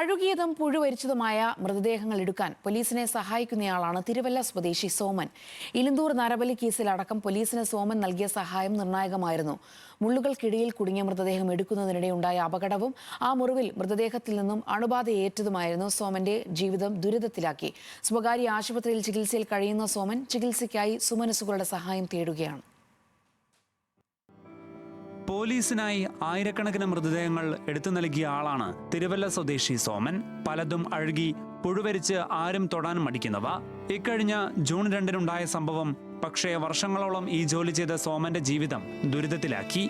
അഴുകിയതും പുഴുവരിച്ചതുമായ മൃതദേഹങ്ങൾ എടുക്കാൻ പോലീസിനെ സഹായിക്കുന്നയാളാണ് തിരുവല്ല സ്വദേശി സോമൻ. ഇലന്തൂർ നരബലി കേസിലടക്കം പോലീസിന് സോമൻ നൽകിയ സഹായം നിർണായകമായിരുന്നു. മുള്ളുകൾക്കിടയിൽ കുടുങ്ങിയ മൃതദേഹം എടുക്കുന്നതിനിടെ ഉണ്ടായ അപകടവും ആ മുറിവിൽ മൃതദേഹത്തിൽ നിന്നും അണുബാധയേറ്റതുമായിരുന്നു സോമന്റെ ജീവിതം ദുരിതത്തിലാക്കി. സ്വകാര്യ ആശുപത്രിയിൽ ചികിത്സയിൽ കഴിയുന്ന സോമൻ ചികിത്സയ്ക്കായി സുമനസുകളുടെ സഹായം തേടുകയാണ്. പോലീസിനായി ആയിരക്കണക്കിന് മൃതദേഹങ്ങൾ എടുത്തു നൽകിയ ആളാണ് തിരുവല്ല സ്വദേശി സോമൻ. പലതും അഴുകി പുഴുവരിച്ച് ആരും തൊടാൻ മടിക്കുന്നവ. ഇക്കഴിഞ്ഞ ജൂൺ 2-നുണ്ടായ സംഭവം പക്ഷേ വർഷങ്ങളോളം ഈ ജോലി ചെയ്ത സോമന്റെ ജീവിതം ദുരിതത്തിലാക്കി.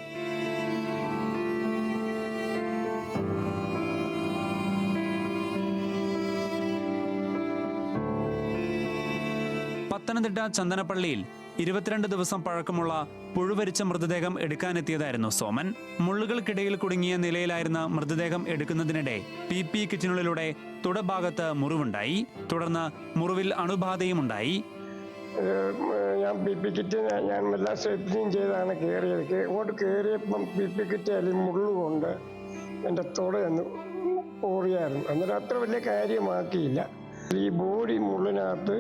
പത്തനംതിട്ട ചന്ദനപ്പള്ളിയിൽ 22 ദിവസം പഴക്കമുള്ള പുഴുവരിച്ച മൃതദേഹം എടുക്കാനെത്തിയതായിരുന്നു സോമൻ. മുള്ളുകൾക്കിടയിൽ കുടുങ്ങിയ നിലയിലായിരുന്ന മൃതദേഹം എടുക്കുന്നതിനിടെ PP കിറ്റിനുള്ളിലൂടെ തുടഭാഗത്ത് മുറിവുണ്ടായി. തുടർന്ന് മുറിവിൽ അണുബാധയും ഉണ്ടായി. ഞാൻ PP കിറ്റ് ഞാൻ എല്ലാം സെപ്റ്റിങ് ചെയ്താണ് കയറിയത്. അങ്ങോട്ട് കയറിയപ്പം PP കിറ്റ് മുള്ളുകൊണ്ട് എൻ്റെ തുടയൊന്ന് ഓറിയായിരുന്നു. അന്നേരം അത്ര വലിയ കാര്യമാക്കിയില്ല. ഈ ബോഡി മുള്ളിനകത്ത്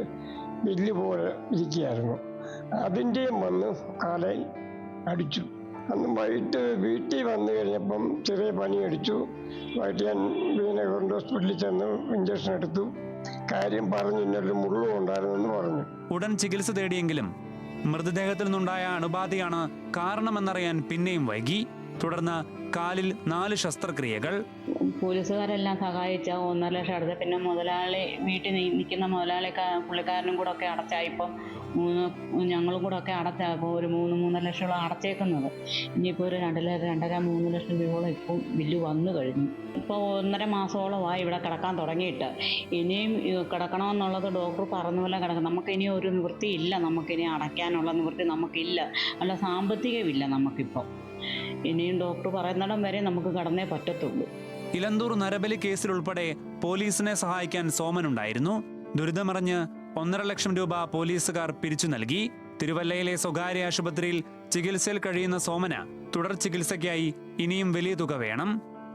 വില്ല് പോലെ ഇരിക്കുകയായിരുന്നു. അതിൻ്റെയും വന്ന് കാലയിൽ അടിച്ചു. അന്ന് വൈകിട്ട് വീട്ടിൽ വന്നു കഴിഞ്ഞപ്പം ചെറിയ പനി അടിച്ചു. വൈകിട്ട് ഞാൻ വീണ കൊണ്ട് ഹോസ്പിറ്റലിൽ ചെന്ന് ഇഞ്ചക്ഷൻ എടുത്തു. കാര്യം പറഞ്ഞു, ഇന്നൊരു മുള്ളും ഉണ്ടായിരുന്നെന്ന് പറഞ്ഞു. ഉടൻ ചികിത്സ തേടിയെങ്കിലും മൃതദേഹത്തിൽ നിന്നുണ്ടായ അണുബാധയാണ് കാരണമെന്നറിയാൻ പിന്നെയും വൈകി. തുടർന്ന് കാലിൽ 4 ശസ്ത്രക്രിയകൾ. പോലീസുകാരെല്ലാം സഹായിച്ച 1.5 ലക്ഷം അടച്ച. പിന്നെ മുതലാളി വീട്ടിൽ നിൽക്കുന്ന മുതലാളി പുള്ളിക്കാരനും കൂടെ ഒക്കെ അടച്ചായിപ്പം ഞങ്ങളും കൂടെ ഒക്കെ അടച്ചായപ്പോൾ ഒരു 3-3.5 ലക്ഷത്തോളം അടച്ചേക്കുന്നത്. ഇനിയിപ്പോൾ ഒരു 2-3 ലക്ഷം രൂപയോളം ഇപ്പം ബില്ല് വന്നു കഴിഞ്ഞു. ഇപ്പോൾ 1.5 മാസത്തോളമായി ഇവിടെ കിടക്കാൻ തുടങ്ങിയിട്ട്. ഇനിയും കിടക്കണമെന്നുള്ളത് ഡോക്ടർ പറഞ്ഞ പോലെ കിടക്കണം. നമുക്കിനി ഒരു നിവൃത്തിയില്ല. നമുക്കിനി അടയ്ക്കാനുള്ള നിവൃത്തി നമുക്കില്ല. അല്ല, സാമ്പത്തികമില്ല നമുക്കിപ്പോൾ. ഇനിയും ഡോക്ടർ പറയുന്നിടം വരെ നമുക്ക് കടന്നേ പറ്റത്തുള്ളൂ. ഇലന്തൂർ നരബലി കേസിലുൾപ്പെടെ പോലീസിനെ സഹായിക്കാൻ സോമനുണ്ടായിരുന്നു. ദുരിതമറിഞ്ഞ് 1.5 ലക്ഷം രൂപ പോലീസുകാർ പിരിച്ചു നൽകി. തിരുവല്ലയിലെ സ്വകാര്യ ആശുപത്രിയിൽ ചികിത്സയിൽ കഴിയുന്ന സോമന് തുടർ ചികിത്സയ്ക്കായി ഇനിയും വലിയ തുക വേണം.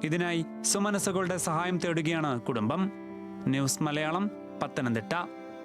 ഇതിനായി സുമനസുകളുടെ സഹായം തേടുകയാണ് കുടുംബം. ന്യൂസ് മലയാളം, പത്തനംതിട്ട.